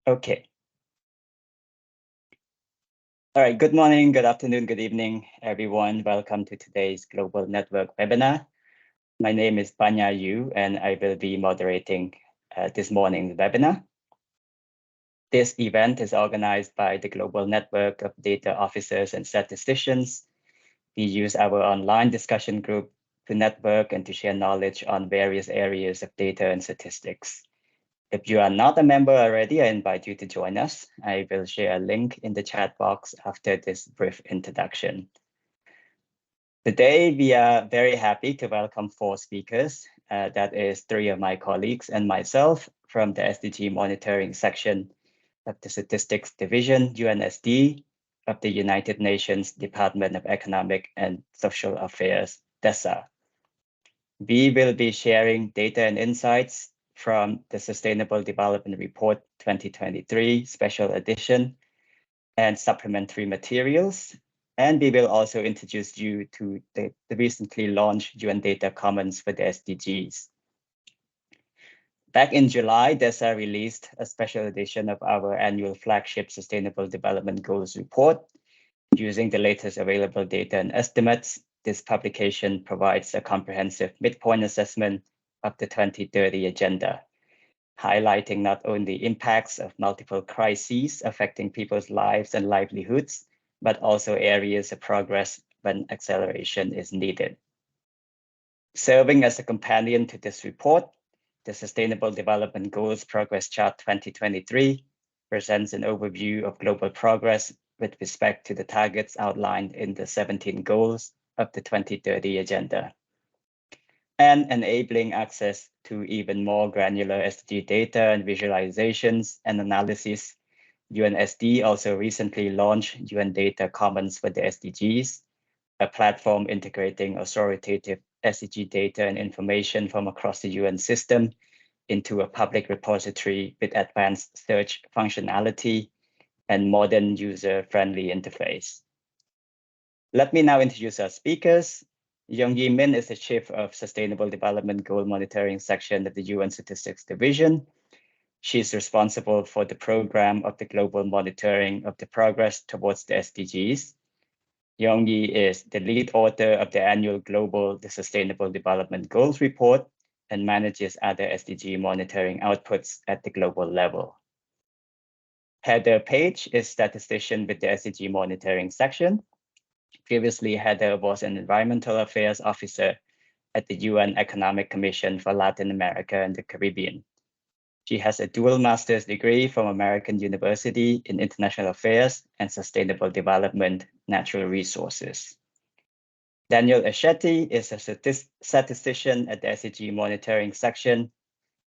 Okay. All right, good morning, good afternoon, good evening, everyone. Welcome to today's Global Network webinar. My name is Sokunpanha You, and I will be moderating this morning's webinar. This event is organized by the Global Network of Data Officers and Statisticians. We use our online discussion group to network and to share knowledge on various areas of data and statistics. If you are not a member already, I invite you to join us. I will share a link in the chat box after this brief introduction. Today, we are very happy to welcome 4 speakers. That is 3 of my colleagues and myself from the SDG monitoring section of the Statistics Division, UNSD, of the United Nations Department of Economic and Social Affairs, DESA. We will be sharing data and insights from the Sustainable Development Report 2023 Special Edition and supplementary materials. And we will also introduce you to the recently launched UN Data Commons for the SDGs. Back in July, DESA released a special edition of our annual flagship Sustainable Development Goals report. Using the latest available data and estimates, this publication provides a comprehensive midpoint assessment of the 2030 agenda, highlighting not only impacts of multiple crises affecting people's lives and livelihoods, but also areas of progress when acceleration is needed. Serving as a companion to this report, the Sustainable Development Goals Progress Chart 2023 presents an overview of global progress with respect to the targets outlined in the 17 goals of the 2030 agenda. And enabling access to even more granular SDG data and visualizations and analysis, UNSD also recently launched UN Data Commons for the SDGs, a platform integrating authoritative SDG data and information from across the UN system into a public repository with advanced search functionality and modern user-friendly interface. Let me now introduce our speakers. Yongyi Min is the Chief of Sustainable Development Goal Monitoring Section of the UN Statistics Division. She's responsible for the program of the global monitoring of the progress towards the SDGs. Yongyi is the lead author of the annual Global Sustainable Development Goals report and manages other SDG monitoring outputs at the global level. Heather Page is statistician with the SDG monitoring section. Previously, Heather was an environmental affairs officer at the UN Economic Commission for Latin America and the Caribbean. She has a dual master's degree from American University in International Affairs and Sustainable Development, Natural Resources. Daniel Eshetie is a statistician at the SDG monitoring section.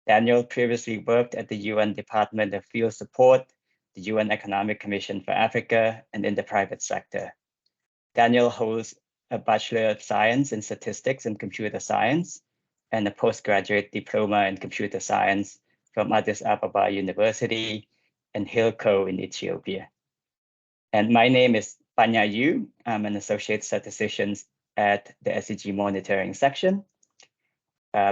Daniel previously worked at the UN Department of Field Support, the UN Economic Commission for Africa, and in the private sector. Daniel holds a Bachelor of Science in Statistics and Computer Science and a postgraduate diploma in Computer Science from Addis Ababa University and Hilco in Ethiopia. And my name is Sokunpanha You. I'm an associate statistician at the SDG monitoring section.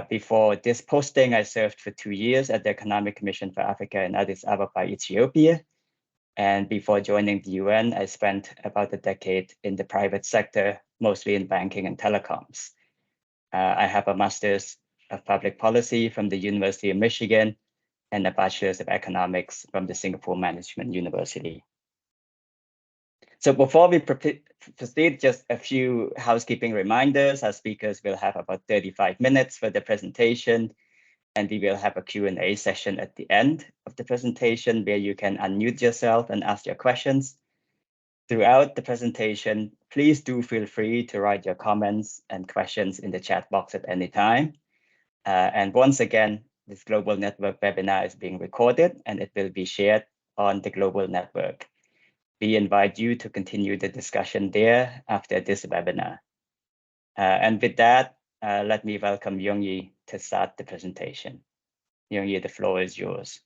Before this posting, I served for 2 years at the Economic Commission for Africa in Addis Ababa, Ethiopia. And before joining the UN, I spent about a decade in the private sector, mostly in banking and telecoms. I have a master's of public policy from the University of Michigan and a bachelor's of economics from the Singapore Management University. So before we proceed, just a few housekeeping reminders. Our speakers will have about 35 minutes for the presentation, and we will have a Q&A session at the end of the presentation where you can unmute yourself and ask your questions. Throughout the presentation, please do feel free to write your comments and questions in the chat box at any time. And once again, this Global Network webinar is being recorded and it will be shared on the Global Network. We invite you to continue the discussion there after this webinar. And with that, let me welcome Yongyi to start the presentation. Yongyi, the floor is yours.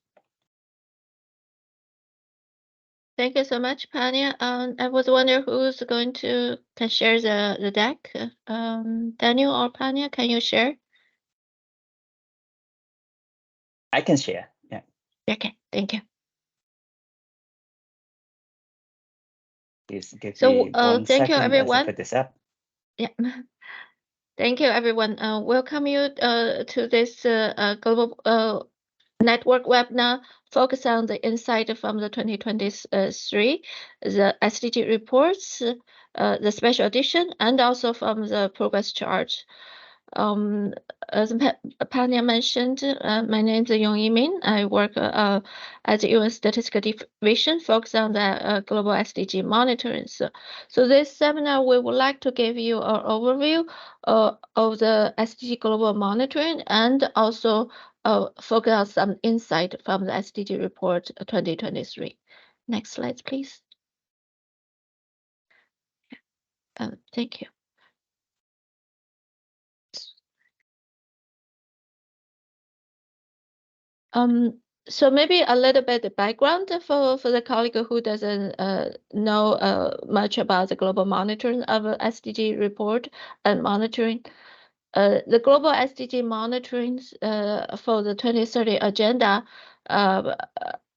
Thank you so much, Panya. I was wondering who's going to can share the deck. Daniel or Panya, can you share? I can share, yeah. Okay, thank you. Please give So, me one thank you, second as I everyone. put this up. Yeah. Thank you, everyone. Welcome you to this global network webinar focused on the insight from the 2023, the SDG reports, the special edition, and also from the progress chart. As Pania mentioned, my name is Yongyi Min. I work at the UN Statistical Division, focused on the global SDG monitoring. So this seminar, we would like to give you an overview of the SDG global monitoring and also focus on some insight from the SDG report 2023. Next slide, please. Thank you. So maybe a little bit of background for the colleague who doesn't know much about the global monitoring of SDG report and monitoring. The global SDG monitoring for the 2030 agenda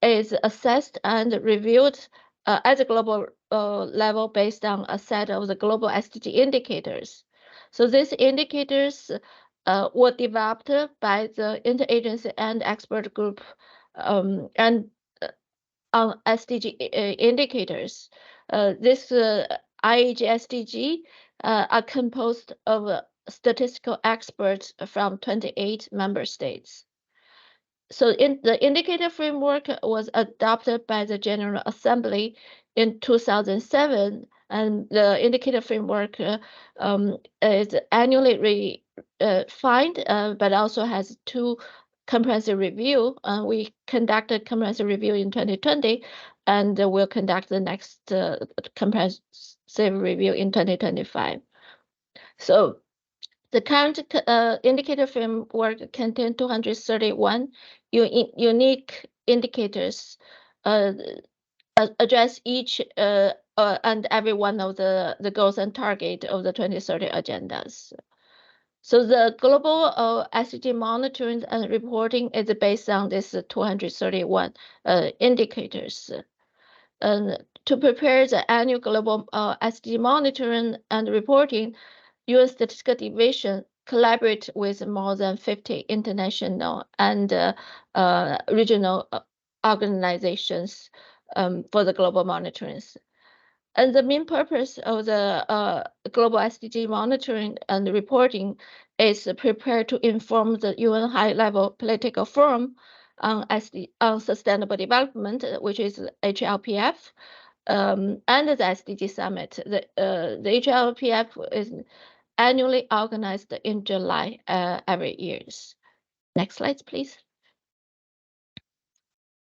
is assessed and reviewed at the global level based on a set of the global SDG indicators. So these indicators were developed by the interagency and expert group and on SDG indicators. This IAG SDG are composed of statistical experts from 28 member states. So the indicator framework was adopted by the General Assembly in 2007, and the indicator framework is annually refined, but also has two comprehensive review. We conducted comprehensive review in 2020, and we'll conduct the next comprehensive review in 2025. So the current indicator framework contains 231 unique indicators address each and every one of the goals and target of the 2030 agendas. So the global SDG monitoring and reporting is based on this 231 indicators. And to prepare the annual global SDG monitoring and reporting, UN Statistical Division collaborate with more than 50 international and regional organizations for the global monitoring. And the main purpose of the global SDG monitoring and reporting is prepared to inform the UN high-level political forum on sustainable development, which is HLPF, and the SDG summit. The HLPF is annually organized in July every year. Next slide, please.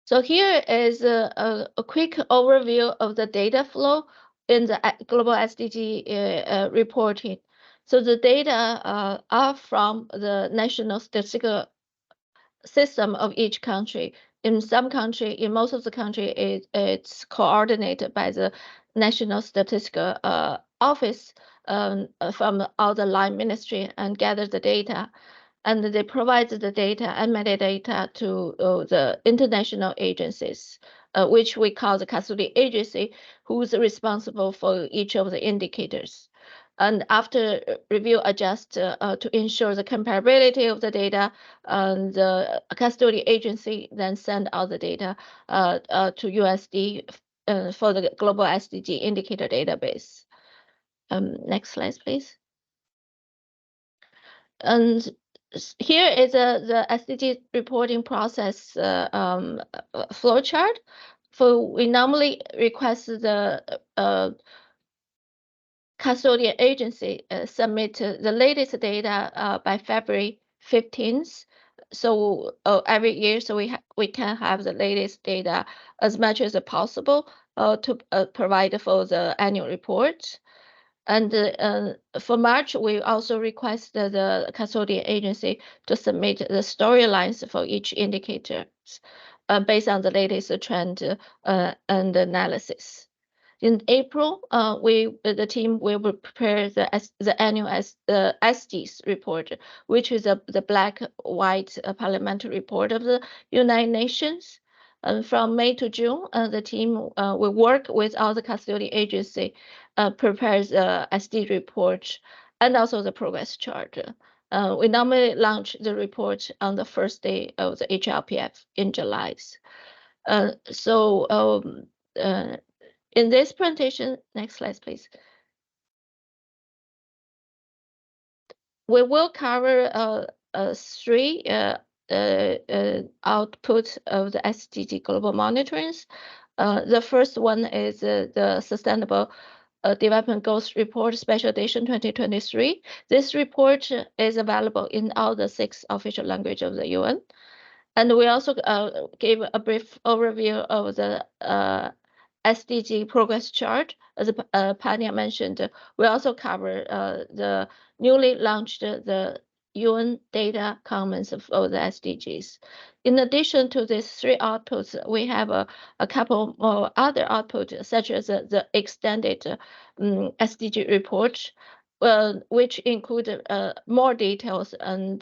So here is a quick overview of the data flow in the global SDG reporting. So the data are from the national statistical system of each country. In some country, in most of the country, it's coordinated by the National Statistical Office from all the line ministry and gather the data. And they provide the data and metadata to the international agencies, which we call the custody agency, who's responsible for each of the indicators. And after review adjust to ensure the comparability of the data, the custody agency then send out the data to UNSD for the global SDG indicator database. Next slide, please. And here is the SDG reporting process flowchart. We normally request the custodian agency submit the latest data by February 15th. So every year, so we can have the latest data as much as possible to provide for the annual report. And for March, we also request the custodian agency to submit the storylines for each indicator based on the latest trend and analysis. In April, the team will prepare the annual SDGs report, which is the black-white parliamentary report of the United Nations. And from May to June, the team will work with all the custodial agency, prepares the SD report and also the progress chart. We normally launch the report on the first day of the HLPF in July. In this presentation, next slide, please. We will cover three outputs of the SDG global monitorings. The first one is the Sustainable Development Goals Report Special Edition 2023. This report is available in all the 6 official languages of the UN. And we also gave a brief overview of the SDG progress chart. As Pania mentioned, we also cover the newly launched the UN data comments of the SDGs. In addition to these 3 outputs, we have a couple more other outputs, such as the extended SDG report, which include more details and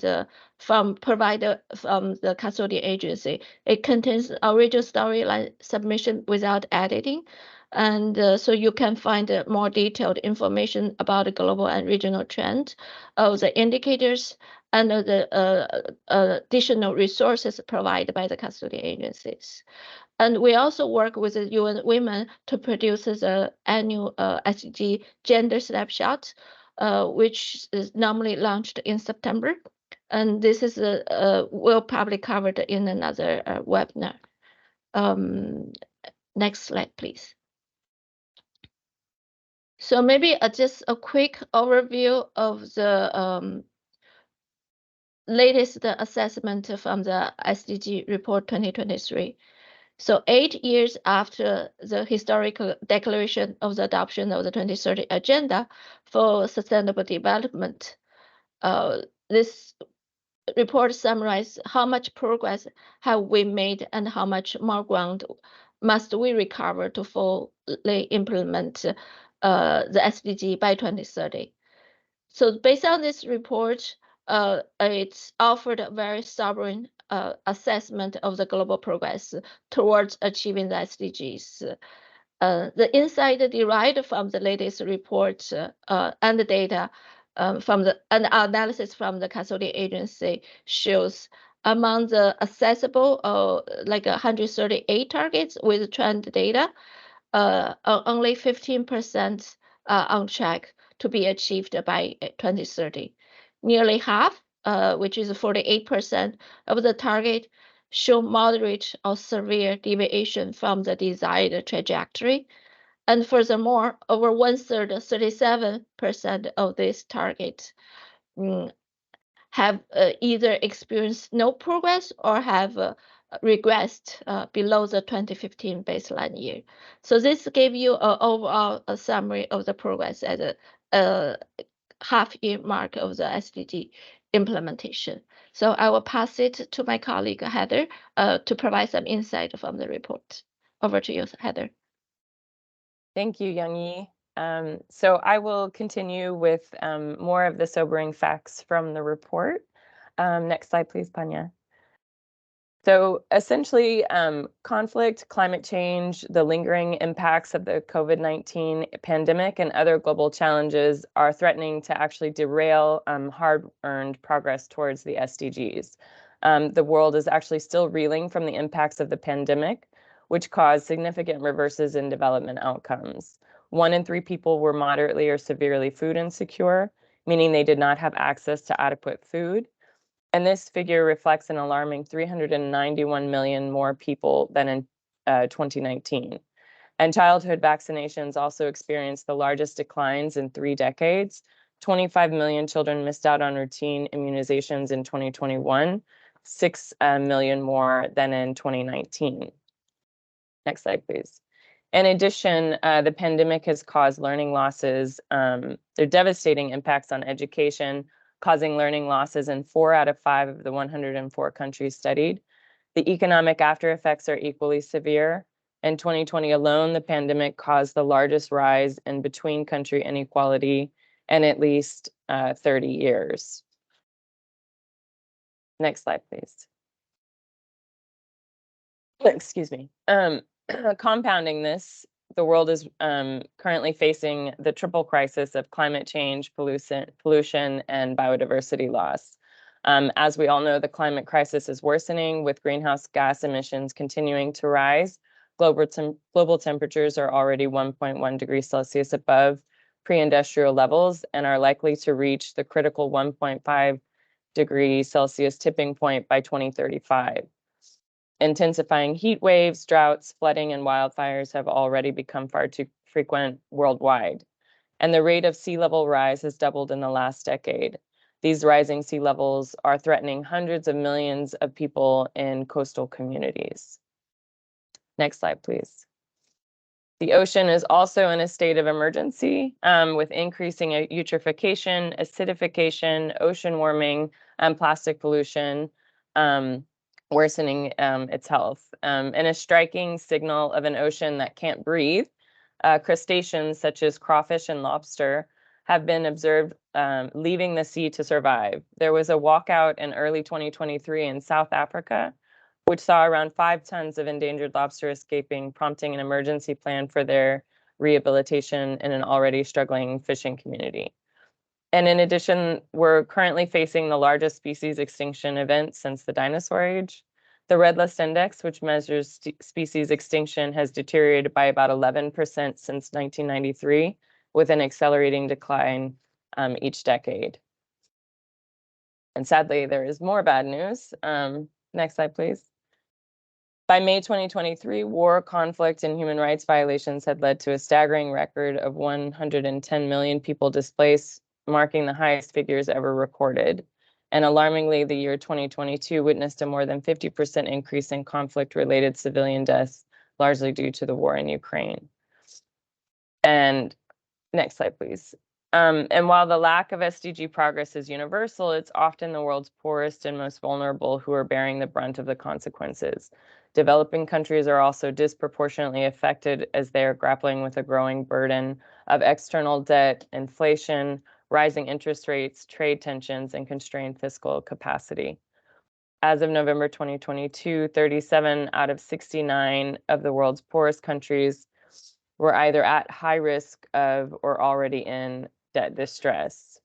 provided from the custodial agency. It contains original storyline submission without editing. And so you can find more detailed information about the global and regional trend of the indicators and the additional resources provided by the custodial agencies. And we also work with the UN Women to produce the annual SDG gender snapshot, which is normally launched in September. And this is will probably covered in another webinar. Next slide, please. So maybe just a quick overview of the latest assessment from the SDG report 2023. So 8 years after the historical declaration of the adoption of the 2030 Agenda for Sustainable Development, this report summarizes how much progress have we made and how much more ground must we recover to fully implement the SDG by 2030. So based on this report, it's offered a very sovereign assessment of the global progress towards achieving the SDGs. The insight derived from the latest report and the data from the analysis from the custodial agency shows among the accessible like 138 targets with trend data, only 15% are on track to be achieved by 2030. Nearly half, which is 48% of the target, show moderate or severe deviation from the desired trajectory. And furthermore, over 1/3, 37% of these targets have either experienced no progress or have regressed below the 2015 baseline year. So this gave you overall a summary of the progress at a half-year mark of the SDG implementation. So I will pass it to my colleague, Heather, to provide some insight from the report. Over to you, Heather. Thank you, Yongyi. So I will continue with more of the sobering facts from the report. Next slide, please, Panya. So essentially, conflict, climate change, the lingering impacts of the COVID-19 pandemic and other global challenges are threatening to actually derail hard-earned progress towards the SDGs. The world is actually still reeling from the impacts of the pandemic, which caused significant reverses in development outcomes. 1 in 3 people were moderately or severely food insecure, meaning they did not have access to adequate food. And this figure reflects an alarming 391 million more people than in 2019. And childhood vaccinations also experienced the largest declines in 3 decades. 25 million children missed out on routine immunizations in 2021, 6 million more than in 2019. Next slide, please. In addition, the pandemic has caused learning losses. There are devastating impacts on education, causing learning losses in 4 out of 5 of the 104 countries studied. The economic after effects are equally severe. In 2020 alone, the pandemic caused the largest rise in between country inequality in at least 30 years. Next slide, please. excuse me. Compounding this, the world is currently facing the triple crisis of climate change, pollution, and biodiversity loss. As we all know, the climate crisis is worsening, with greenhouse gas emissions continuing to rise. Global temperatures are already 1.1 degrees Celsius above pre-industrial levels and are likely to reach the critical 1.5 degree Celsius tipping point by 2035. Intensifying heat waves, droughts, flooding, and wildfires have already become far too frequent worldwide. And the rate of sea level rise has doubled in the last decade. These rising sea levels are threatening hundreds of millions of people in coastal communities. Next slide, please. The ocean is also in a state of emergency with increasing eutrophication, acidification, ocean warming, and plastic pollution worsening its health. And a striking signal of an ocean that can't breathe, crustaceans such as crawfish and lobster have been observed leaving the sea to survive. There was a walkout in early 2023 in South Africa, which saw around 5 tons of endangered lobster escaping, prompting an emergency plan for their rehabilitation in an already struggling fishing community. And in addition, we're currently facing the largest species extinction event since the dinosaur age. The Red List Index, which measures species extinction, has deteriorated by about 11% since 1993, with an accelerating decline each decade. And sadly, there is more bad news. Next slide, please. By May 2023, war, conflict, and human rights violations had led to a staggering record of 110 million people displaced, marking the highest figures ever recorded. And alarmingly, the year 2022 witnessed a more than 50% increase in conflict-related civilian deaths, largely due to the war in Ukraine. And next slide, please. And while the lack of SDG progress is universal, it's often the world's poorest and most vulnerable who are bearing the brunt of the consequences. Developing countries are also disproportionately affected as they are grappling with a growing burden of external debt, inflation, rising interest rates, trade tensions, and constrained fiscal capacity. As of November 2022, 37 out of 69 of the world's poorest countries were either at high risk of or already in debt distress.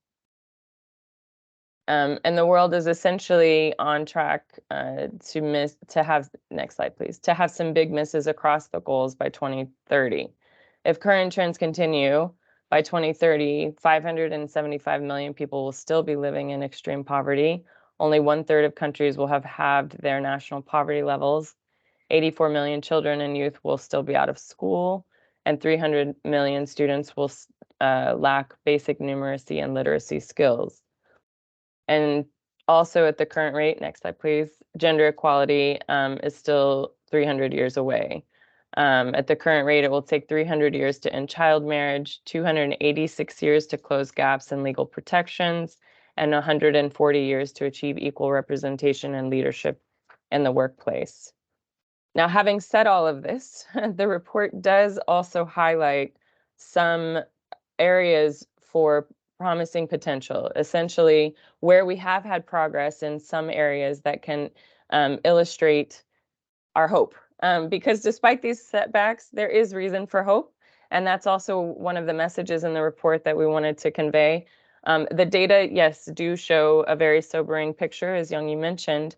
And the world is essentially on track to have, next slide please, to have some big misses across the goals by 2030. If current trends continue, by 2030, 575 million people will still be living in extreme poverty. Only 1/3 of countries will have halved their national poverty levels. 84 million children and youth will still be out of school, and 300 million students will lack basic numeracy and literacy skills. And also at the current rate, next slide please, gender equality is still 300 years away. At the current rate, it will take 300 years to end child marriage, 286 years to close gaps in legal protections, and 140 years to achieve equal representation and leadership in the workplace. Now, having said all of this, the report does also highlight some areas for promising potential, essentially where we have had progress in some areas that can illustrate our hope. Because despite these setbacks, there is reason for hope. And that's also one of the messages in the report that we wanted to convey. The data, yes, do show a very sobering picture, as Yongyi mentioned,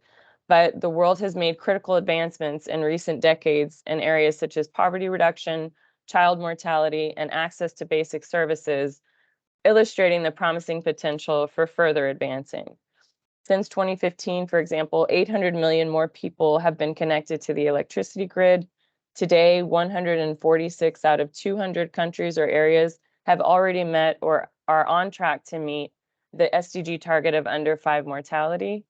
but the world has made critical advancements in recent decades in areas such as poverty reduction, child mortality, and access to basic services, illustrating the promising potential for further advancing. Since 2015, for example, 800 million more people have been connected to the electricity grid. Today, 146 out of 200 countries or areas have already met or are on track to meet the SDG target of under 5 mortality.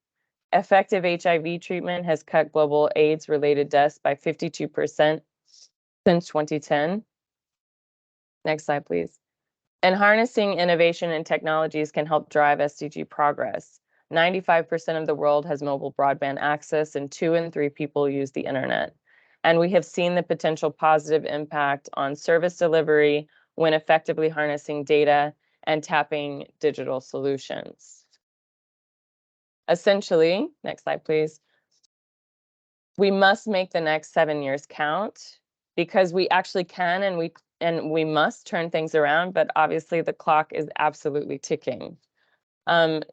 Effective HIV treatment has cut global AIDS-related deaths by 52% since 2010. Next slide, please. And harnessing innovation and technologies can help drive SDG progress. 95% of the world has mobile broadband access, and 2 in 3 people use the internet. And we have seen the potential positive impact on service delivery when effectively harnessing data and tapping digital solutions. Essentially, next slide, please. we must make the next 7 years count, because we actually can and we must turn things around, but obviously the clock is absolutely ticking.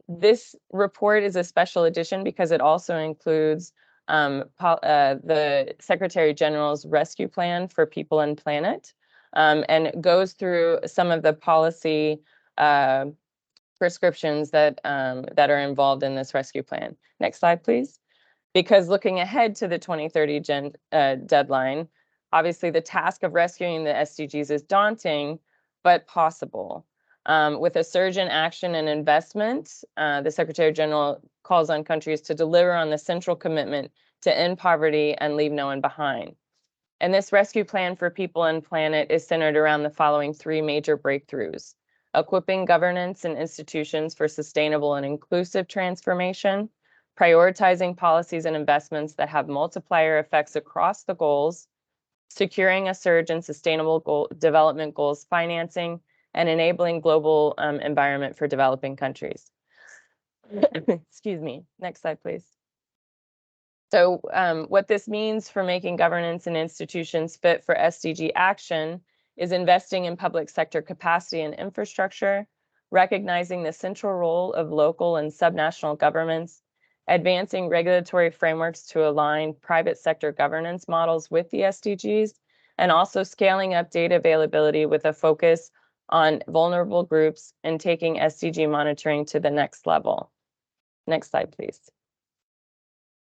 This report is a special edition because it also includes the Secretary General's rescue plan for people and planet, and it goes through some of the policy prescriptions that are involved in this rescue plan. Next slide, please. Because looking ahead to the 2030 deadline, obviously the task of rescuing the SDGs is daunting, but possible. With a surge in action and investment, the Secretary General calls on countries to deliver on the central commitment to end poverty and leave no one behind. And this rescue plan for people and planet is centered around the following 3 major breakthroughs: equipping governance and institutions for sustainable and inclusive transformation, prioritizing policies and investments that have multiplier effects across the goals, securing a surge in sustainable development goals financing, and enabling global environment for developing countries. Excuse me. Next slide, please. So what this means for making governance and institutions fit for SDG action is investing in public sector capacity and infrastructure, recognizing the central role of local and subnational governments, advancing regulatory frameworks to align private sector governance models with the SDGs, and also scaling up data availability with a focus on vulnerable groups and taking SDG monitoring to the next level. Next slide, please.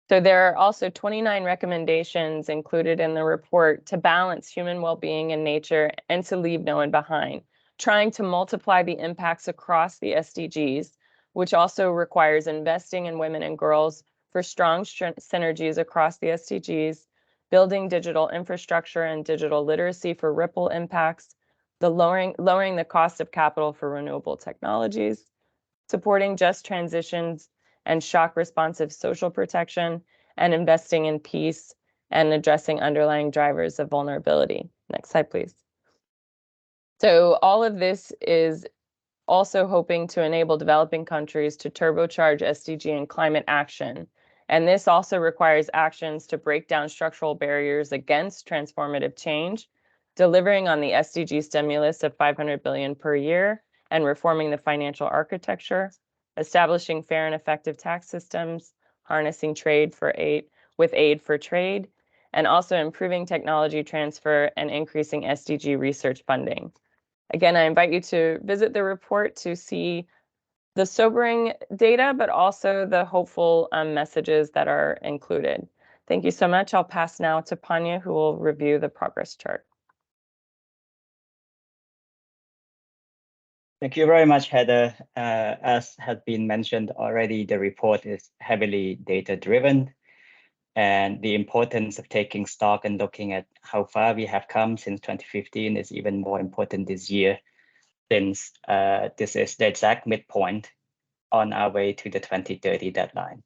So there are also 29 recommendations included in the report to balance human well-being and nature and to leave no one behind, trying to multiply the impacts across the SDGs, which also requires investing in women and girls for strong synergies across the SDGs, building digital infrastructure and digital literacy for ripple impacts, lowering the cost of capital for renewable technologies, supporting just transitions and shock responsive social protection, and investing in peace and addressing underlying drivers of vulnerability. Next slide, please. So all of this is also hoping to enable developing countries to turbocharge SDG and climate action. And this also requires actions to break down structural barriers against transformative change, delivering on the SDG stimulus of $500 billion per year, and reforming the financial architecture, establishing fair and effective tax systems, harnessing trade for aid with aid for trade, and also improving technology transfer and increasing SDG research funding. Again, I invite you to visit the report to see the sobering data, but also the hopeful messages that are included. Thank you so much. I'll pass now to Panya, who will review the progress chart. Thank you very much, Heather. As has been mentioned already, the report is heavily data-driven, and the importance of taking stock and looking at how far we have come since 2015 is even more important this year, since this is the exact midpoint on our way to the 2030 deadline.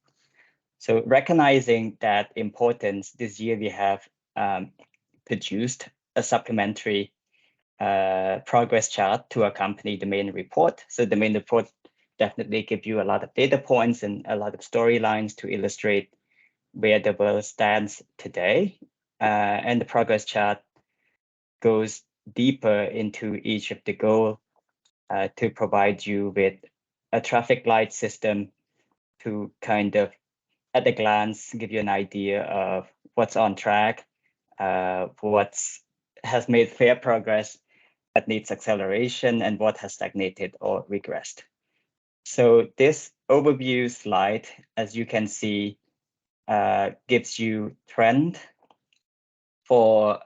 So recognizing that importance, this year we have produced a supplementary progress chart to accompany the main report. So the main report definitely gives you a lot of data points and a lot of storylines to illustrate where the world stands today. And the progress chart goes deeper into each of the goals to provide you with a traffic light system to kind of, at a glance, give you an idea of what's on track, what has made fair progress, that needs acceleration, and what has stagnated or regressed. So this overview slide, as you can see, gives you trend for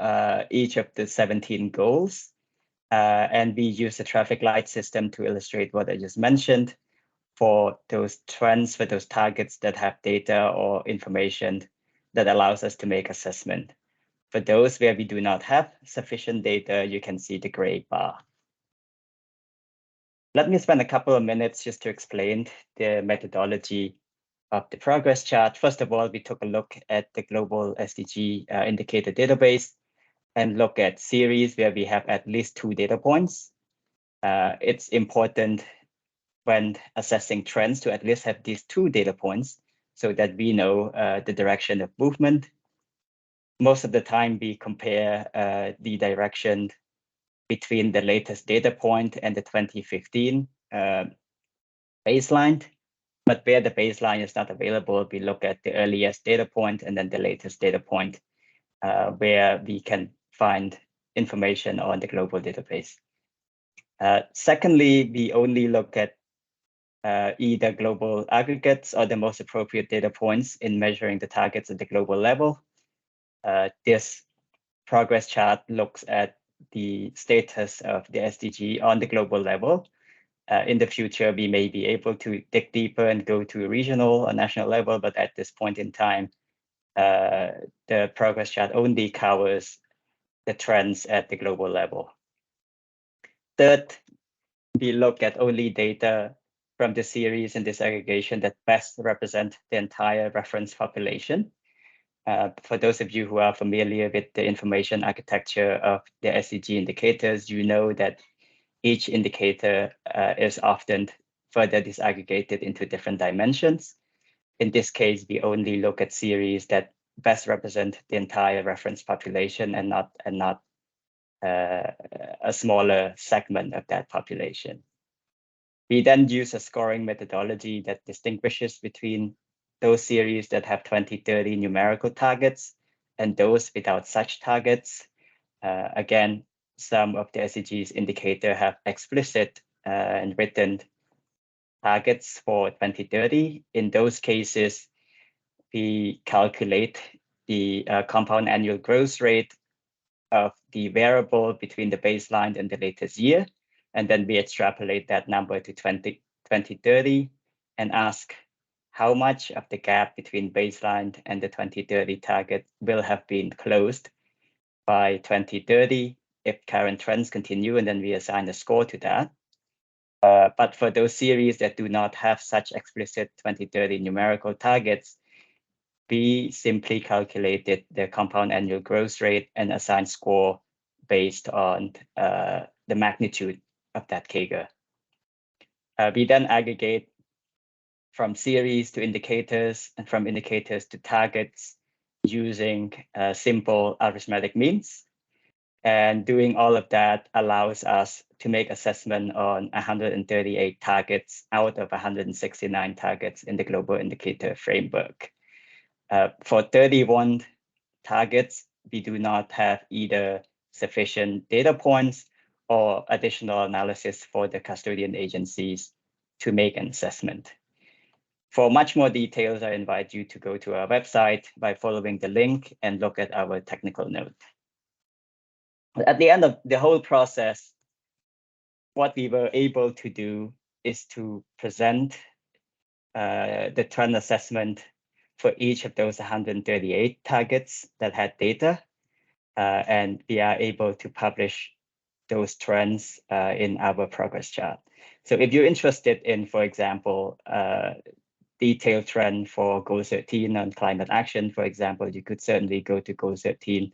each of the 17 goals. And we use the traffic light system to illustrate what I just mentioned for those trends, for those targets that have data or information that allows us to make assessment. For those where we do not have sufficient data, you can see the gray bar. Let me spend a couple of minutes just to explain the methodology of the progress chart. First of all, we took a look at the global SDG indicator database and look at series where we have at least 2 data points. It's important when assessing trends to at least have these 2 data points so that we know the direction of movement. most of the time we compare the direction between the latest data point and the 2015 baseline. But where the baseline is not available, we look at the earliest data point and then the latest data point where we can find information on the global database. Secondly, we only look at either global aggregates or the most appropriate data points in measuring the targets at the global level. This progress chart looks at the status of the SDG on the global level. In the future, we may be able to dig deeper and go to a regional or national level, but at this point in time, the progress chart only covers the trends at the global level. Third, we look at only data from the series and disaggregation that best represent the entire reference population. For those of you who are familiar with the information architecture of the SDG indicators, you know that each indicator is often further disaggregated into different dimensions. In this case, we only look at series that best represent the entire reference population and not a smaller segment of that population. We then use a scoring methodology that distinguishes between those series that have 2030 numerical targets and those without such targets. Again, some of the SDGs indicator have explicit and written targets for 2030. In those cases, we calculate the compound annual growth rate of the variable between the baseline and the latest year. And then we extrapolate that number to 2030 and ask how much of the gap between baseline and the 2030 target will have been closed by 2030 if current trends continue, and then we assign a score to that. But for those series that do not have such explicit 2030 numerical targets, we simply calculated the compound annual growth rate and assign score based on the magnitude of that CAGR. We then aggregate from series to indicators and from indicators to targets using simple arithmetic means. And doing all of that allows us to make assessment on 138 targets out of 169 targets in the global indicator framework. For 31 targets, we do not have either sufficient data points or additional analysis for the custodian agencies to make an assessment. For much more details, I invite you to go to our website by following the link and look at our technical note. At the end of the whole process, what we were able to do is to present the trend assessment for each of those 138 targets that had data, and we are able to publish those trends in our progress chart. So if you're interested in, for example, detailed trend for Goal 13 on climate action, for example, you could certainly go to Goal 13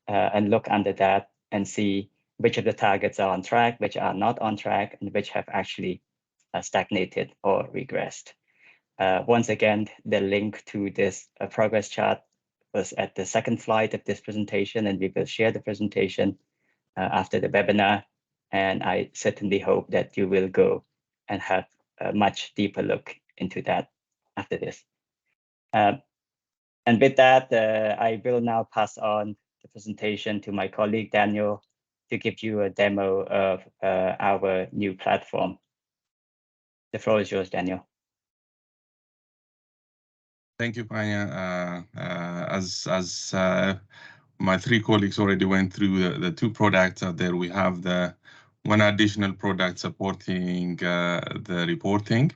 and look under that and see which of the targets are on track, which are not on track, and which have actually stagnated or regressed. Once again, the link to this progress chart was at the second slide of this presentation, and we will share the presentation after the webinar. And I certainly hope that you will go and have a much deeper look into that after this. And with that, I will now pass on the presentation to my colleague, Daniel, to give you a demo of our new platform. The floor is yours, Daniel. Thank you, Panya. As my three colleagues already went through the two products out there, we have the one additional product supporting the reporting.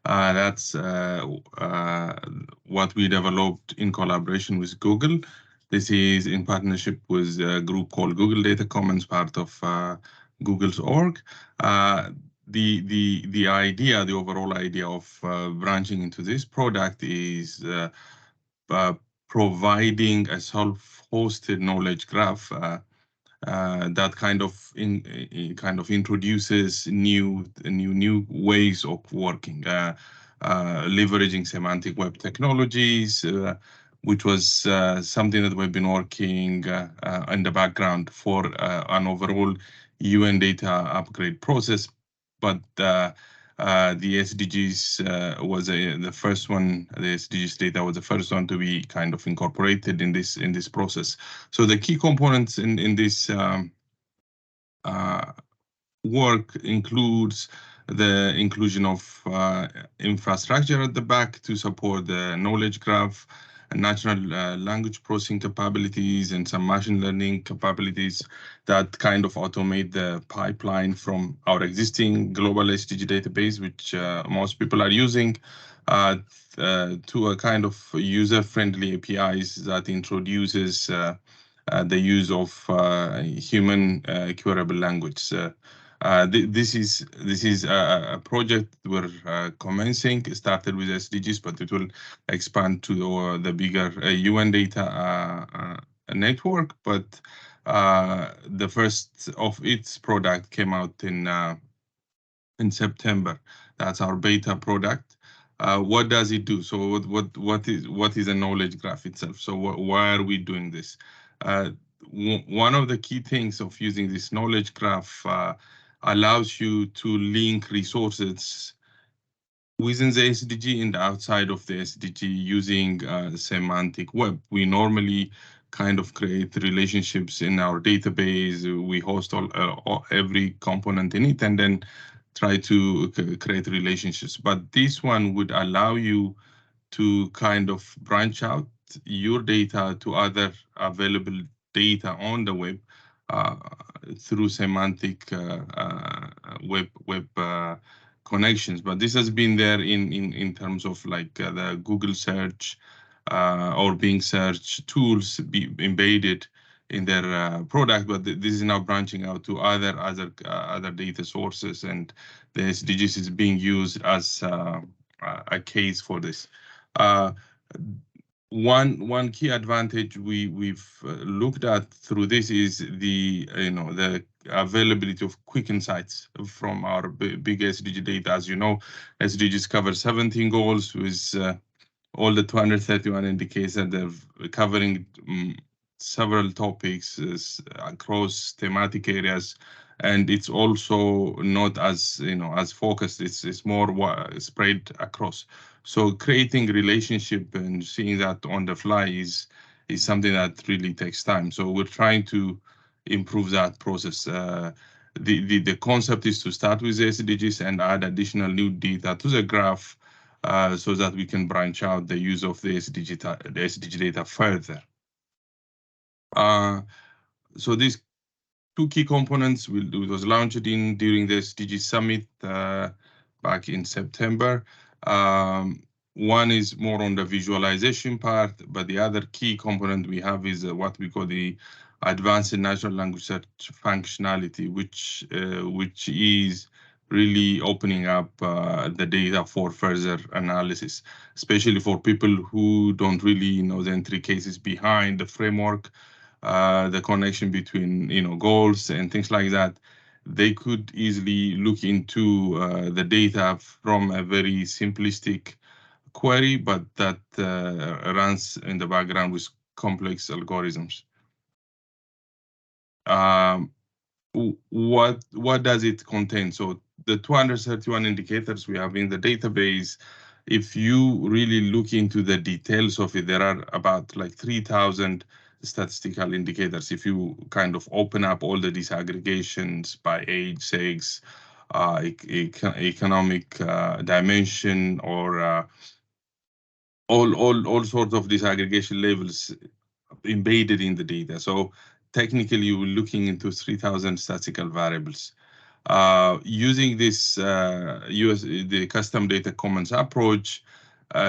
That's what we developed in collaboration with Google. This is in partnership with a group called Google Data Commons, part of Google's org. The idea, the overall idea of branching into this product is providing a self-hosted knowledge graph that kind of introduces new ways of working, leveraging semantic web technologies, which was something that we've been working in the background for an overall UN data upgrade process. But the SDGs was the first one. The SDGs data was the first one to be kind of incorporated in this process. So the key components in this work includes the inclusion of infrastructure at the back to support the knowledge graph, and natural language processing capabilities, and some machine learning capabilities that kind of automate the pipeline from our existing global SDG database, which most people are using, to a kind of user-friendly APIs that introduces the use of human curable language. This is a project we're commencing. It started with SDGs, but it will expand to the bigger UN data network. But the first of its product came out in September. That's our beta product. What does it do? So what is a knowledge graph itself? So why are we doing this? One of the key things of using this knowledge graph allows you to link resources within the SDG and outside of the SDG using semantic web. We normally kind of create relationships in our database. We host every component in it and then try to create relationships. But this one would allow you to kind of branch out your data to other available data on the web through semantic web connections. But this has been there in terms of like the Google search or Bing search tools be embedded in their product, but this is now branching out to other data sources, and the SDGs is being used as a case for this. One key advantage we've looked at through this is the availability of quick insights from our big SDG data. As you know, SDGs cover 17 goals with all the 231 indicators that they're covering several topics across thematic areas, and it's also not as as focused. It's more spread across. So creating relationship and seeing that on the fly is something that really takes time. So we're trying to improve that process. The concept is to start with the SDGs and add additional new data to the graph so that we can branch out the use of the SDG data further. So these two key components was launched during the SDG summit back in September. One is more on the visualization part, but the other key component we have is what we call the advanced natural language search functionality, which is really opening up the data for further analysis, especially for people who don't really know the intricacies behind the framework, the connection between goals and things like that. They could easily look into the data from a very simplistic query, but that runs in the background with complex algorithms. What does it contain? So the 231 indicators we have in the database, if you really look into the details of it, there are about like 3,000 statistical indicators. If you kind of open up all the disaggregations by age, sex, economic dimension, or all sorts of disaggregation levels embedded in the data. So technically, we're looking into 3,000 statistical variables. Using this the custom data commons approach,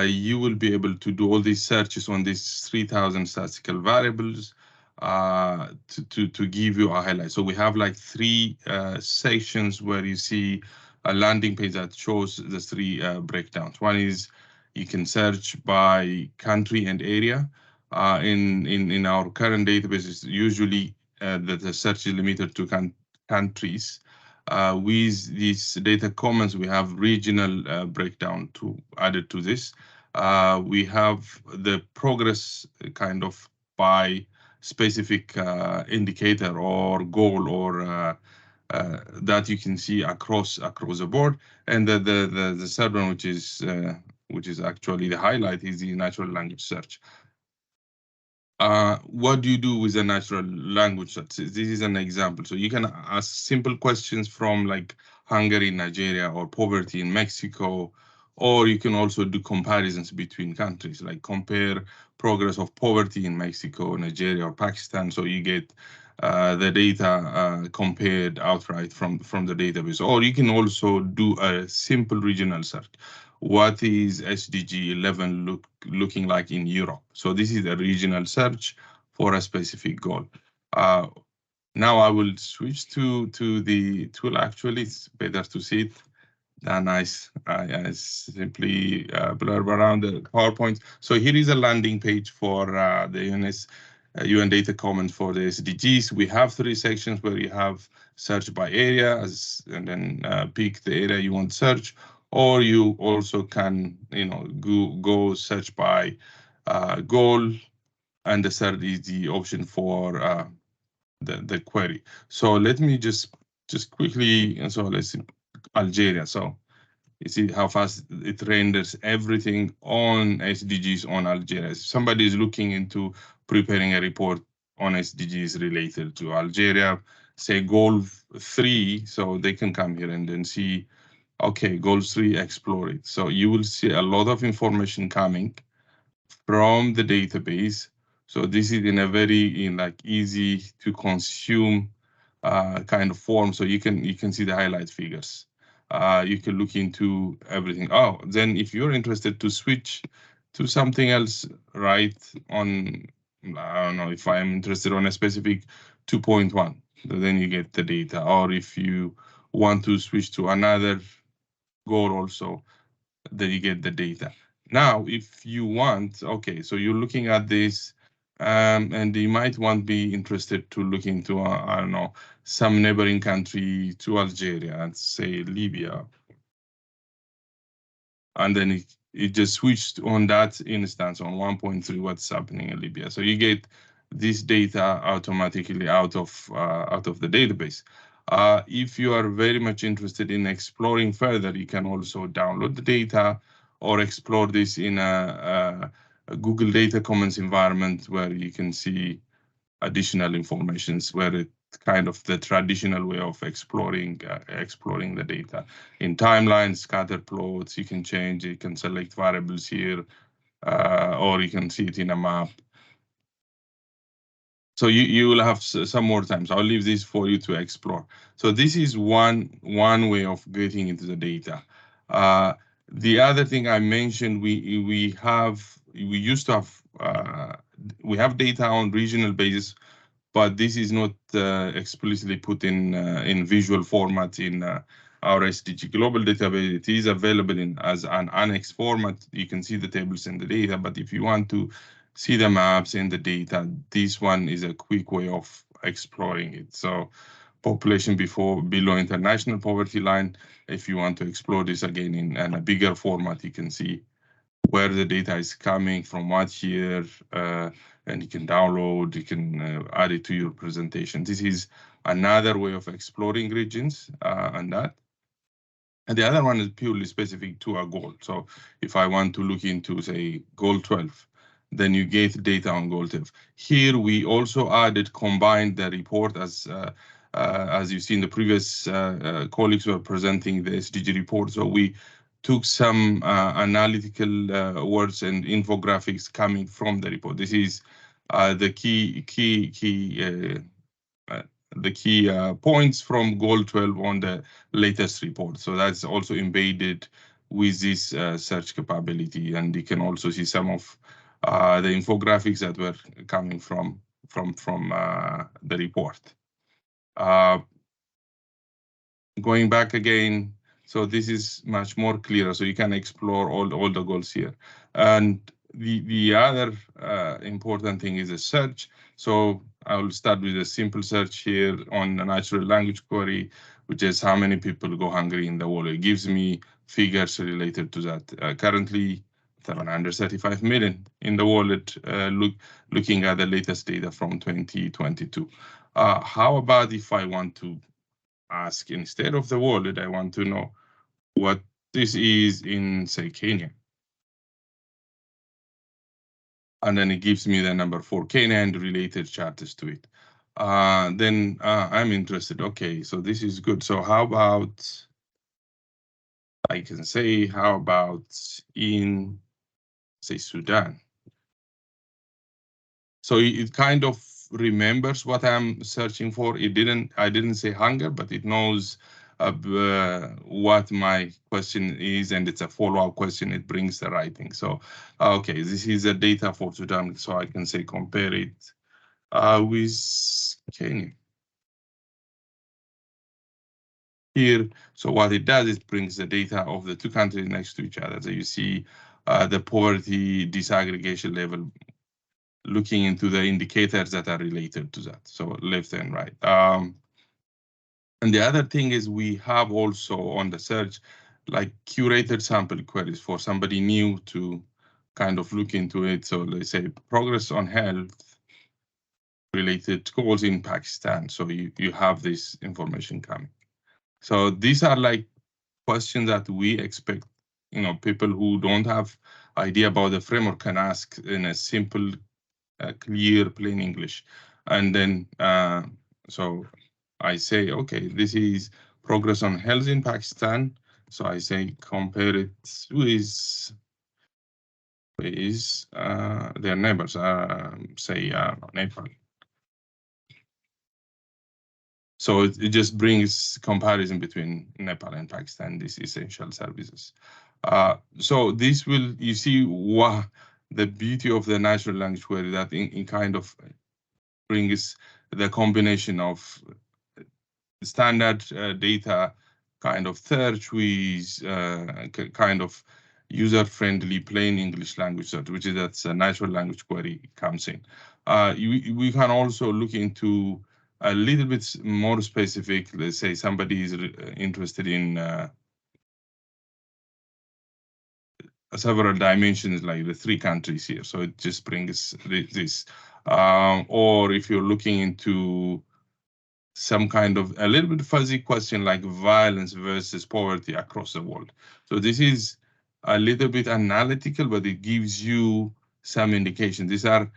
you will be able to do all these searches on these 3,000 statistical variables to give you a highlight. So we have like three sections where you see a landing page that shows the three breakdowns. One is you can search by country and area. In our current databases, usually the search is limited to countries. With these data commons, we have regional breakdown added to this. We have the progress kind of by specific indicator or goal or that you can see across the board. And the third one, which is actually the highlight, is the natural language search. What do you do with a natural language search? This is an example. So you can ask simple questions from like Hungary, Nigeria, or poverty in Mexico, or you can also do comparisons between countries, like compare progress of poverty in Mexico, Nigeria, or Pakistan. So you get the data compared outright from the database. Or you can also do a simple regional search. What is SDG 11 looking like in Europe? So this is a regional search for a specific goal. Now I will switch to the tool. Actually, it's better to see it than I simply blur around the PowerPoint. So here is a landing page for the UN Data Commons for the SDGs. We have 3 sections where you have search by area, and then pick the area you want to search, or you also can, go search by goal, and the third is the option for the query. So let me just quickly, and so let's see Algeria. So you see how fast it renders everything on SDGs on Algeria. If somebody is looking into preparing a report on SDGs related to Algeria, say goal 3, so they can come here and then see, okay, goal 3, explore it. So you will see a lot of information coming from the database. So this is in a very easy to consume kind of form. So you can see the highlight figures. You can look into everything. Oh, then if you're interested to switch to something else, right on, I don't know, if I'm interested on a specific 2.1, then you get the data. Or if you want to switch to another goal also, then you get the data. Now, if you want, okay, so you're looking at this, and you might want to be interested to look into, I don't know, some neighboring country to Algeria, and say Libya. And then it just switched on that instance on 1.3 what's happening in Libya. So you get this data automatically out of the database. If you are very much interested in exploring further, you can also download the data or explore this in a Google Data Commons environment where you can see additional informations, where it kind of the traditional way of exploring the data. In timelines, scatter plots, you can change, you can select variables here, or you can see it in a map. So you will have some more time. So I'll leave this for you to explore. So this is one way of getting into the data. The other thing I mentioned, we used to have we have data on regional basis, but this is not explicitly put in visual format in our SDG global database. It is available as an annex format. You can see the tables in the data, but if you want to see the maps in the data, this one is a quick way of exploring it. So population below international poverty line, if you want to explore this again in a bigger format, you can see where the data is coming from, what year, and you can download, you can add it to your presentation. This is another way of exploring regions and that. And the other one is purely specific to a goal. So if I want to look into, say, goal 12, then you get data on goal 12. Here we also combined the report as you see in the previous colleagues were presenting the SDG report. So we took some analytical words and infographics coming from the report. This is the key points from goal 12 on the latest report. So that's also embedded with this search capability, and you can also see some of the infographics that were coming from the report. Going back again, so this is much more clearer, so you can explore all the goals here. And the other important thing is a search. So I will start with a simple search here on a natural language query, which is how many people go hungry in the world. It gives me figures related to that. Currently, 735 million in the world, looking at the latest data from 2022. How about if I want to ask, instead of the world, I want to know what this is in, say, Kenya? And then it gives me the number for Kenya and related charts to it. Then I'm interested. Okay, so this is good. So how about, I can say, how about in, say, Sudan? So it kind of remembers what I'm searching for. I didn't say hunger, but it knows what my question is, and it's a follow-up question. It brings the right thing. So, okay, this is the data for Sudan, so I can say compare it with Kenya. Here, so what it does is brings the data of the two countries next to each other. So you see the poverty disaggregation level, looking into the indicators that are related to that. So left and right. And the other thing is we have also on the search, like curated sample queries for somebody new to kind of look into it. So let's say progress on health related goals in Pakistan. So you have this information coming. So these are like questions that we expect, people who don't have idea about the framework can ask in a simple, clear, plain English. And then, so I say, okay, this is progress on health in Pakistan. So I say compare it with their neighbors, say Nepal. So it just brings comparison between Nepal and Pakistan, these essential services. So this will, you see what the beauty of the natural language query, that in kind of brings the combination of standard data kind of search with kind of user-friendly plain English language search, which is that's a natural language query comes in. We can also look into a little bit more specific. Let's say somebody is interested in several dimensions, like the 3 countries here. So it just brings this. Or if you're looking into some kind of a little bit fuzzy question like violence versus poverty across the world. So this is a little bit analytical, but it gives you some indication. These are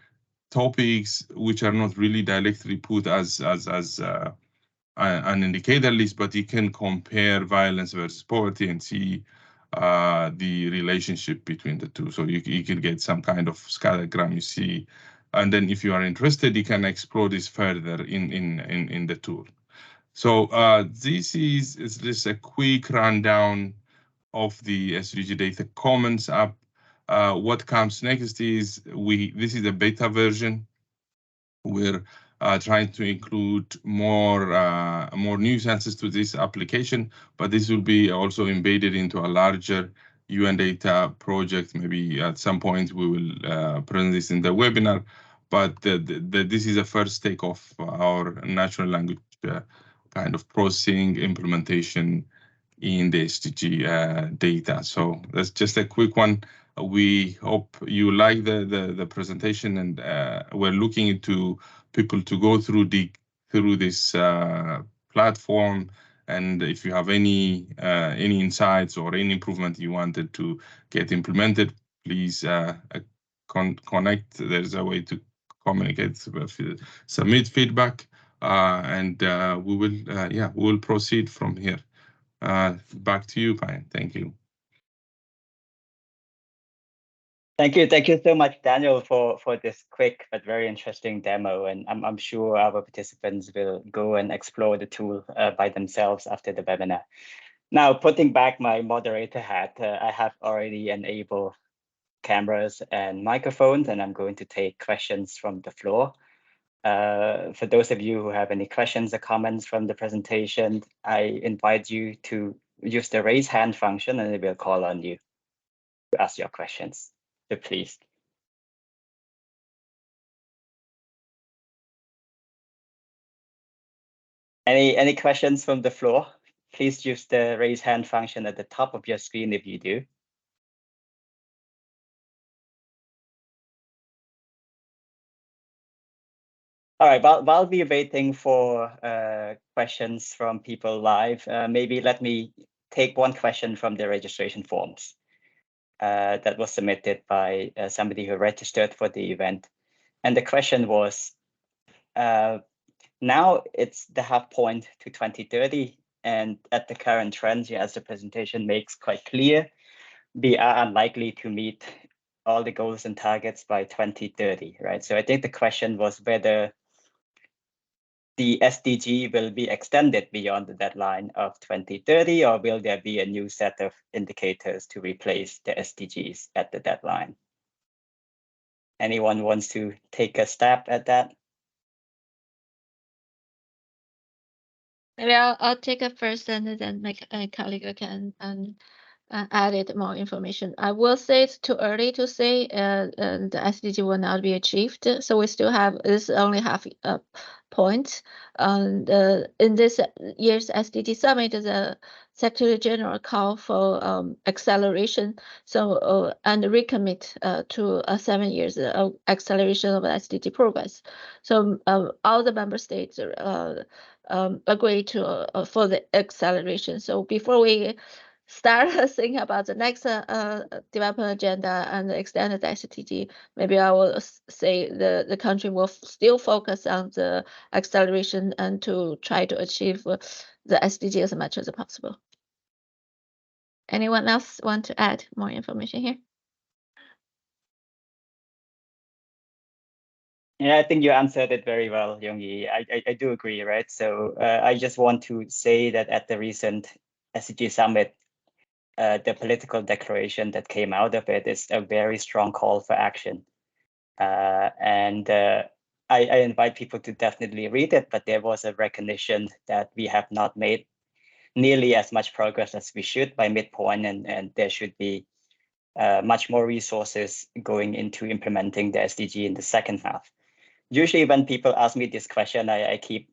topics which are not really directly put as an indicator list, but you can compare violence versus poverty and see the relationship between the two. So you can get some kind of scattergram, you see. And then if you are interested, you can explore this further in the tool. So this is just a quick rundown of the SDG data commons app. What comes next is this is a beta version. We're trying to include more nuances to this application, but this will be also embedded into a larger UN data project. Maybe at some point we will present this in the webinar, but this is the first take of our natural language kind of processing implementation in the SDG data. So that's just a quick one. We hope you like the presentation, and we're looking into people to go through this platform. And if you have any insights or any improvement you wanted to get implemented, please connect. There's a way to communicate, submit feedback, and we will proceed from here. Back to you, Payam. Thank you. Thank you so much, Daniel, for this quick but very interesting demo. And I'm sure our participants will go and explore the tool by themselves after the webinar. Now, putting back my moderator hat, I have already enabled cameras and microphones, and I'm going to take questions from the floor. For those of you who have any questions or comments from the presentation, I invite you to use the raise hand function, and it will call on you to ask your questions. So please. Any questions from the floor? Please use the raise hand function at the top of your screen if you do. All right, while we're waiting for questions from people live, maybe let me take one question from the registration forms that was submitted by somebody who registered for the event. And the question was, now it's the half point to 2030, and at the current trends, as the presentation makes quite clear, we are unlikely to meet all the goals and targets by 2030, right? So I think the question was whether the SDG will be extended beyond the deadline of 2030, or will there be a new set of indicators to replace the SDGs at the deadline? Anyone wants to take a stab at that? Maybe I'll take it first, and then my colleague can added more information. I will say it's too early to say the SDG will not be achieved. So we still have, this only half a point. And in this year's SDG summit, the Secretary General call for acceleration. So and recommit to 7 years of acceleration of SDG progress. So all the member states agree to for the acceleration. So before we start thinking about the next development agenda and the extended SDG, maybe I will say the country will still focus on the acceleration and to try to achieve the SDG as much as possible. Anyone else want to add more information here? Yeah, I think you answered it very well, Yongyi. I do agree, right? So I just want to say that at the recent SDG summit, the political declaration that came out of it is a very strong call for action. And I invite people to definitely read it, but there was a recognition that we have not made nearly as much progress as we should by midpoint, and there should be much more resources going into implementing the SDG in the second half. Usually when people ask me this question, I keep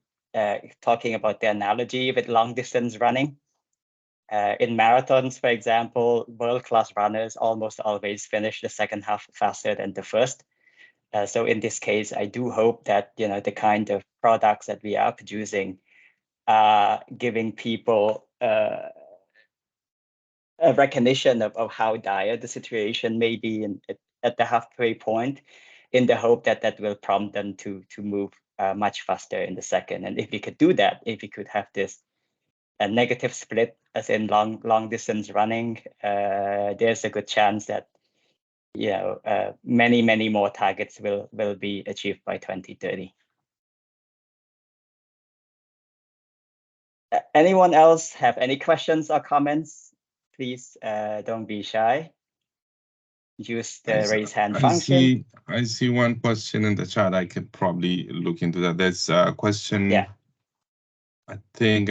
talking about the analogy with long distance running. In marathons, for example, world-class runners almost always finish the second half faster than the first. So in this case, I do hope that the kind of products that we are producing are giving people a recognition of how dire the situation may be at the halfway point, in the hope that that will prompt them to move much faster in the second. And if we could do that, if we could have this a negative split, as in long distance running, there's a good chance that many more targets will be achieved by 2030. Anyone else have any questions or comments? Please don't be shy. Use the raise hand function. I see one question in the chat. I could probably look into that. There's a question. Yeah. I think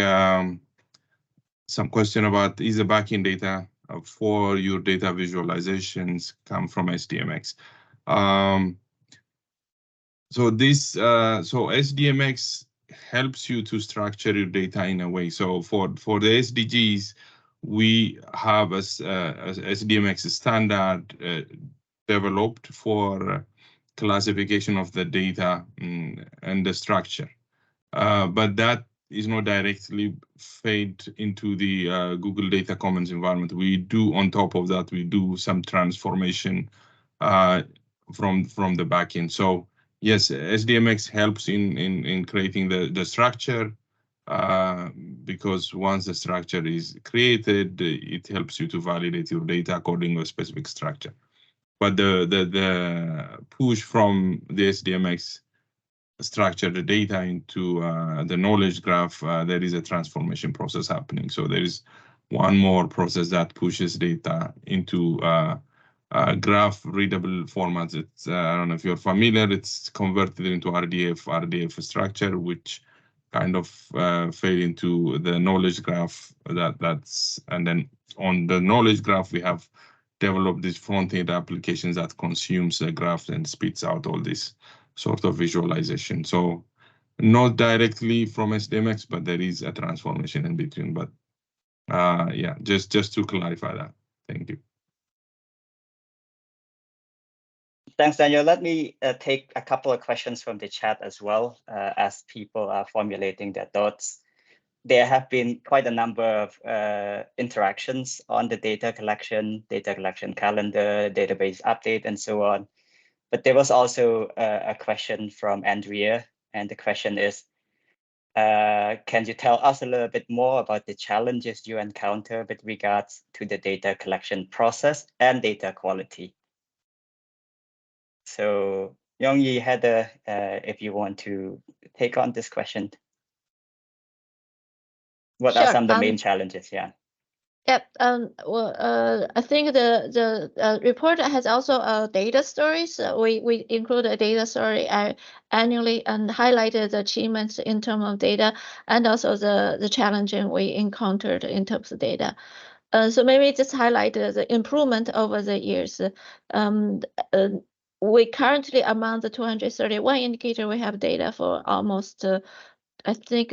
some question about, is the backing data for your data visualizations come from SDMX? So SDMX helps you to structure your data in a way. So for the SDGs, we have a SDMX standard developed for classification of the data and the structure, but that is not directly fed into the Google Data Commons environment. We do, on top of that, we do some transformation from the backend. So yes, SDMX helps in creating the structure, because once the structure is created, it helps you to validate your data according to a specific structure. But the push from the SDMX structure the data into the knowledge graph, there is a transformation process happening. So there is one more process that pushes data into graph readable formats. It's I don't know if you're familiar, it's converted into RDF structure, which kind of fade into the knowledge graph. And then on the knowledge graph, we have developed these front-end applications that consumes the graph and spits out all this sort of visualization. So not directly from SDMX, but there is a transformation in between. But yeah, just to clarify that. Thank you. Thanks, Daniel. Let me take a couple of questions from the chat as well, as people are formulating their thoughts. There have been quite a number of interactions on the data collection calendar, database update, and so on. But there was also a question from Andrea, and the question is, can you tell us a little bit more about the challenges you encounter with regards to the data collection process and data quality? So Yongyi, Heather, if you want to take on this question. What are some of the main challenges? Yeah. Yep. Well, I think the report has also data stories. We include a data story annually and highlighted the achievements in terms of data and also the challenges we encountered in terms of data. So maybe just highlight the improvement over the years. We currently, among the 231 indicators, we have data for almost, I think,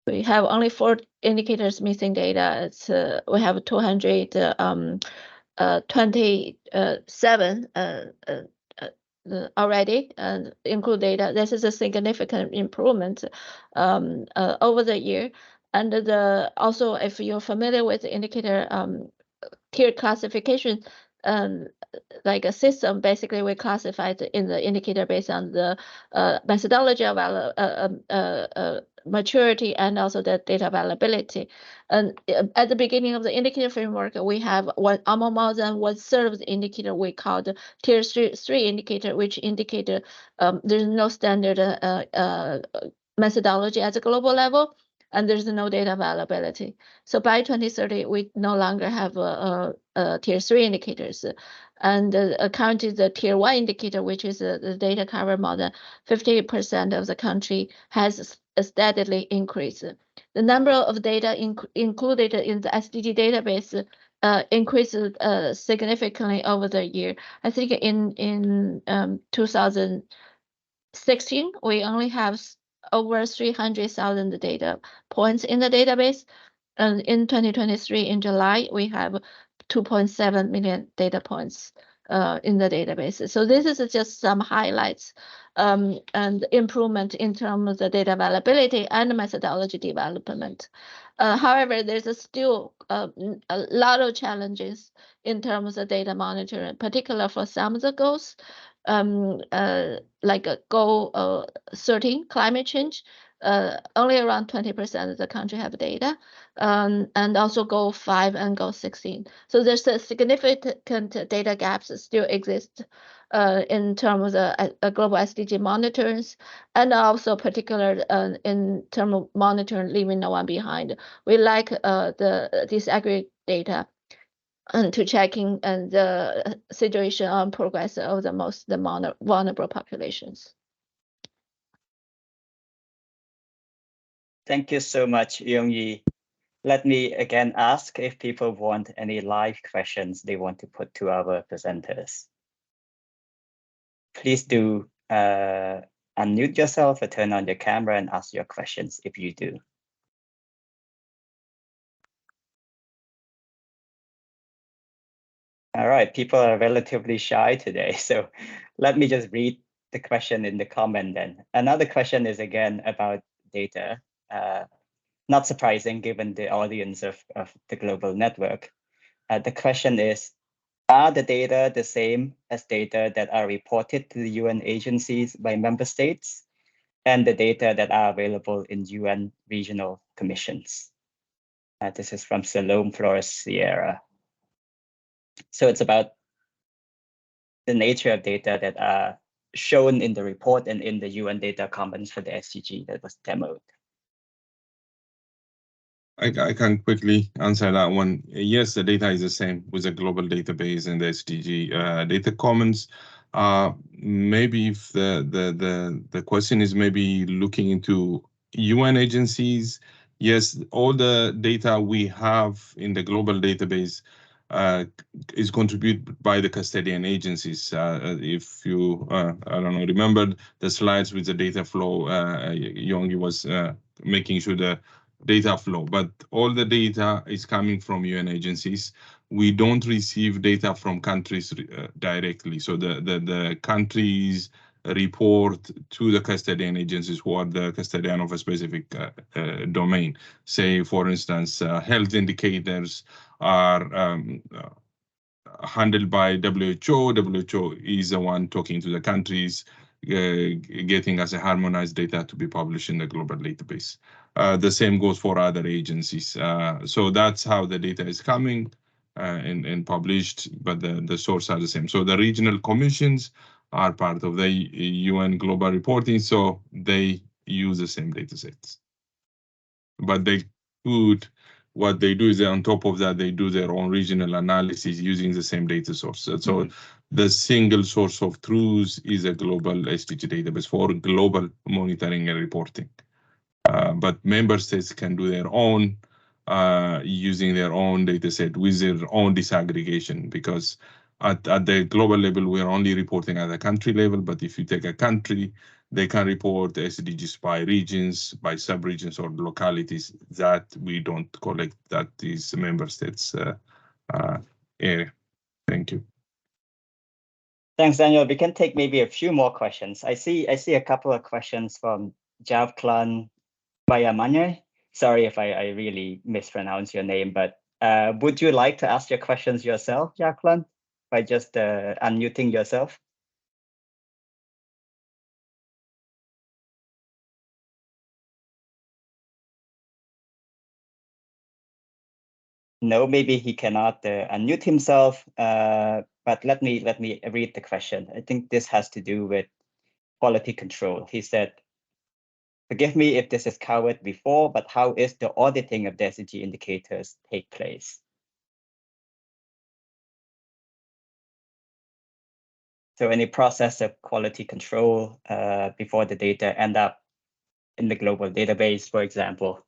we have only 4 indicators missing data. It's we have 227 already include data. This is a significant improvement over the year. And also, if you're familiar with the indicator tier classification, like a system, basically we classified in the indicator based on the methodology of maturity and also the data availability. And at the beginning of the indicator framework, we have more than 1/3 of the indicator we call the tier 3 indicator, which indicator there's no standard methodology at the global level, and there's no data availability. So by 2030, we no longer have tier 3 indicators. And currently the tier 1 indicator, which is the data cover more than 50% of the country, has steadily increased. The number of data included in the SDG database increased significantly over the year. I think in 2016, we only have over 300,000 data points in the database. And in 2023, in July, we have 2.7 million data points in the database. So this is just some highlights and improvement in terms of the data availability and methodology development. However, there's still a lot of challenges in terms of data monitoring, particularly for some of the goals, like goal 13, climate change. Only around 20% of the country have data, and also goal 5 and goal 16. So there's a significant data gaps that still exist in terms of global SDG monitors, and also particular in terms of monitoring leaving no one behind. We like the disaggregate data and to checking the situation on progress of the most vulnerable populations. Thank you so much, Yongyi. Let me again ask if people want any live questions they want to put to our presenters. Please do unmute yourself or turn on your camera and ask your questions if you do. All right, people are relatively shy today, so let me just read the question in the comment then. Another question is again about data. Not surprising given the audience of the global network. The question is, are the data the same as data that are reported to the UN agencies by member states and the data that are available in UN regional commissions? This is from Salome Flores Sierra. So it's about the nature of data that are shown in the report and in the UN data commons for the SDG that was demoed. I can quickly answer that one. Yes, the data is the same with the global database and the SDG data commons. Maybe if the question is maybe looking into UN agencies, yes, all the data we have in the global database is contributed by the custodian agencies. If you, I don't know, remember the slides with the data flow, Yongyi was making sure the data flow, but all the data is coming from UN agencies. we don't receive data from countries directly. So the countries report to the custodian agencies who are the custodian of a specific domain. Say, for instance, health indicators are handled by WHO. WHO is the one talking to the countries, getting us a harmonized data to be published in the global database. The same goes for other agencies. So that's how the data is coming and published, but the source are the same. So the regional commissions are part of the UN global reporting, so they use the same data sets. But they could, what they do is on top of that, they do their own regional analysis using the same data source. So the single source of truth is a global SDG database for global monitoring and reporting. But member states can do their own using their own data set with their own disaggregation, because at the global level, we're only reporting at the country level. But if you take a country, they can report SDGs by regions, by sub-regions or localities that we don't collect. That is member states area. Thank you. Thanks, Daniel. We can take maybe a few more questions. I see a couple of questions from Javklan Bayamanya. Sorry if I really mispronounce your name, but would you like to ask your questions yourself, Javklan, by just unmuting yourself? No, maybe he cannot unmute himself, but let me read the question. I think this has to do with quality control. He said, forgive me if this is covered before, but how is the auditing of the SDG indicators take place? So any process of quality control before the data end up in the global database, for example?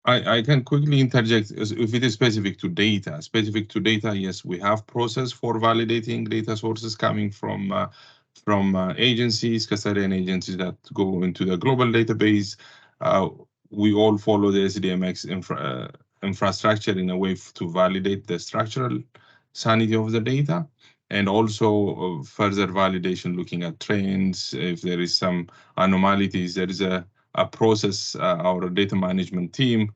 I can quickly interject if it is specific to data. Specific to data, yes, we have process for validating data sources coming from agencies, custodian agencies that go into the global database. We all follow the SDMX infrastructure in a way to validate the structural sanity of the data, and also further validation looking at trends. If there is some anomalies, there is a process. Our data management team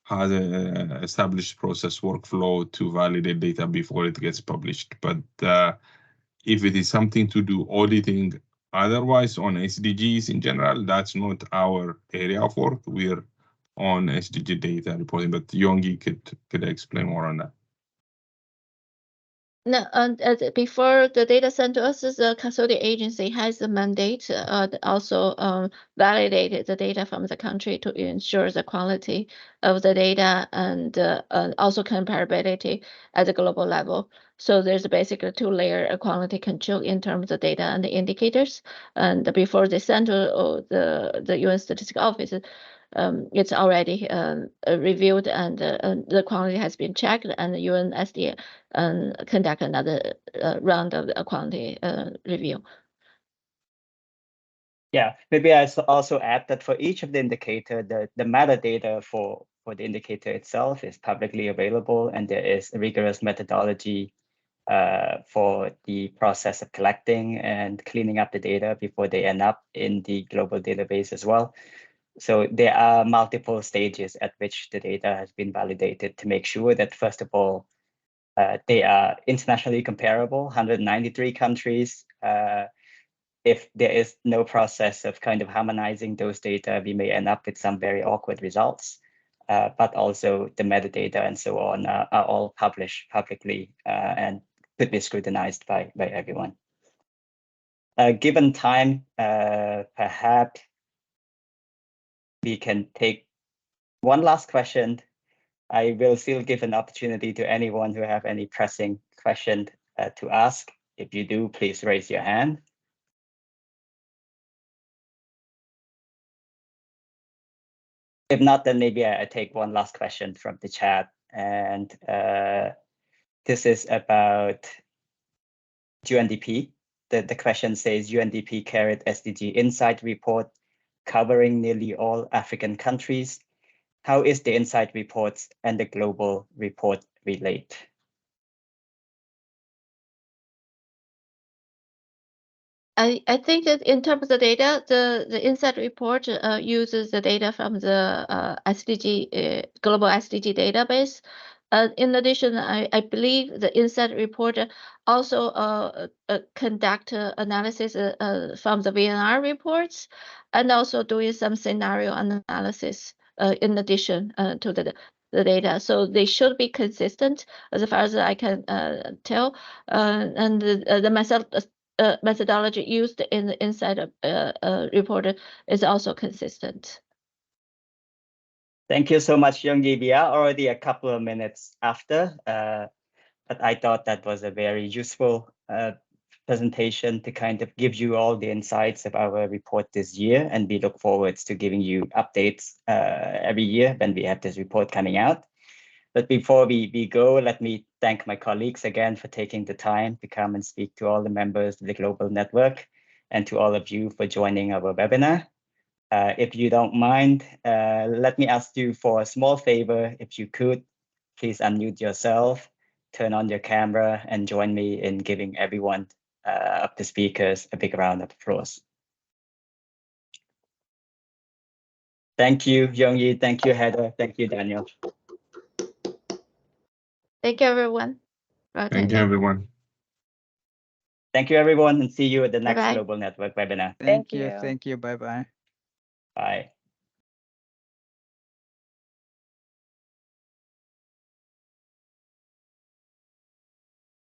has an established process workflow to validate data before it gets published. But if it is something to do auditing otherwise on SDGs in general, that's not our area of work. We're on SDG data reporting, but Yongyi could explain more on that. No, before the data sent to us, the custodian agency has the mandate also validate the data from the country to ensure the quality of the data and also comparability at the global level. So there's basically two-layer quality control in terms of data and the indicators. And before they send to the UN Statistical Office, it's already reviewed and the quality has been checked, and the UNSD conduct another round of the quality review. Yeah, maybe I also add that for each of the indicator, the metadata for the indicator itself is publicly available, and there is a rigorous methodology for the process of collecting and cleaning up the data before they end up in the global database as well. So there are multiple stages at which the data has been validated to make sure that, first of all, they are internationally comparable, 193 countries. If there is no process of kind of harmonizing those data, we may end up with some very awkward results. But also the metadata and so on are all published publicly and could be scrutinized by everyone. Given time, perhaps we can take one last question. I will still give an opportunity to anyone who have any pressing question to ask. If you do, please raise your hand. If not, then maybe I take one last question from the chat. And this is about UNDP. The question says, UNDP carried SDG Insight report covering nearly all African countries. How is the Insight reports and the global report relate. I think that in terms of the data, the INSAT report uses the data from the SDG global SDG database. In addition, I believe the INSAT report also conduct analysis from the VNR reports, and also doing some scenario analysis in addition to the data. So they should be consistent as far as I can tell, and the methodology used in the INSAT report is also consistent. Thank you so much, Yongyi. We are already a couple of minutes after, but I thought that was a very useful presentation to kind of give you all the insights of our report this year, and we look forward to giving you updates every year when we have this report coming out. But before we go, let me thank my colleagues again for taking the time to come and speak to all the members of the Global Network, and to all of you for joining our webinar. If you don't mind, let me ask you for a small favor. If you could, please unmute yourself, turn on your camera, and join me in giving everyone of the speakers a big round of applause. Thank you, Yongyi. Thank you, Heather. Thank you, Daniel. Thank you, everyone. Thank you, everyone. Thank you, everyone, and see you at the next Bye-bye. Global Network webinar. Thank you. you. Thank you. Bye-bye. Bye.